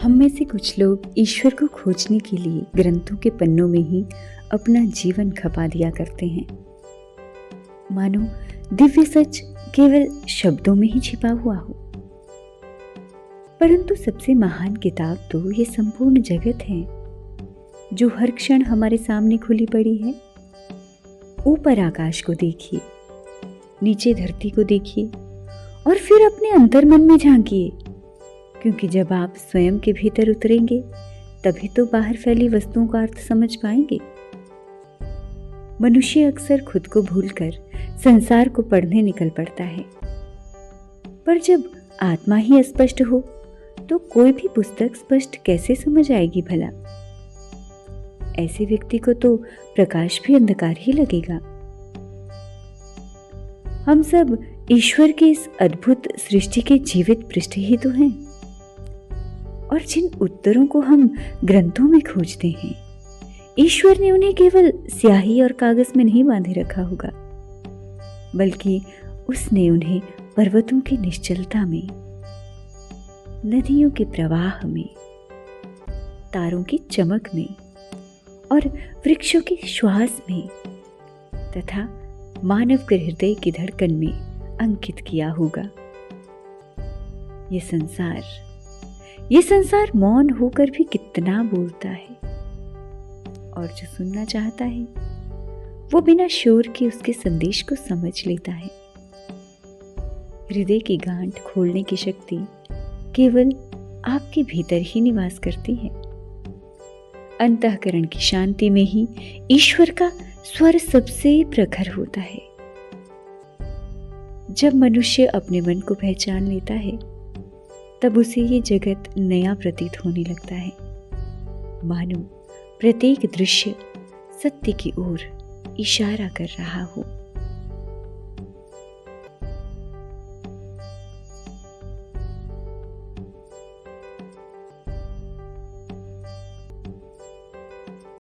हम में से कुछ लोग ईश्वर को खोजने के लिए ग्रंथों के पन्नों में ही अपना जीवन खपा दिया करते हैं, मानो दिव्य सच केवल शब्दों में ही छिपा हुआ हो। परंतु सबसे महान किताब तो ये संपूर्ण जगत है, जो हर क्षण हमारे सामने खुली पड़ी है। ऊपर आकाश को देखिए, नीचे धरती को देखिए और फिर अपने अंतर्मन में झांकिए, क्योंकि जब आप स्वयं के भीतर उतरेंगे तभी तो बाहर फैली वस्तुओं का अर्थ समझ पाएंगे। मनुष्य अक्सर खुद को भूलकर संसार को पढ़ने निकल पड़ता है, पर जब आत्मा ही अस्पष्ट हो तो कोई भी पुस्तक स्पष्ट कैसे समझ आएगी भला। ऐसे व्यक्ति को तो प्रकाश भी अंधकार ही लगेगा। हम सब ईश्वर के इस अद्भुत सृष्टि के जीवित पृष्ठ ही तो हैं, और जिन उत्तरों को हम ग्रंथों में खोजते हैं, ईश्वर ने उन्हें केवल स्याही और कागज में नहीं बांधे रखा होगा, बल्कि उसने उन्हें पर्वतों की निश्चलता में, नदियों के प्रवाह में, तारों की चमक में और वृक्षों के श्वास में तथा मानव के हृदय की धड़कन में अंकित किया होगा। ये संसार मौन होकर भी कितना बोलता है, और जो सुनना चाहता है वो बिना शोर के उसके संदेश को समझ लेता है। हृदय की गांठ खोलने की शक्ति केवल आपके भीतर ही निवास करती है। अंतःकरण की शांति में ही ईश्वर का स्वर सबसे प्रखर होता है। जब मनुष्य अपने मन को पहचान लेता है, तब उसे ये जगत नया प्रतीत होने लगता है, मानो प्रत्येक दृश्य सत्य की ओर इशारा कर रहा हो।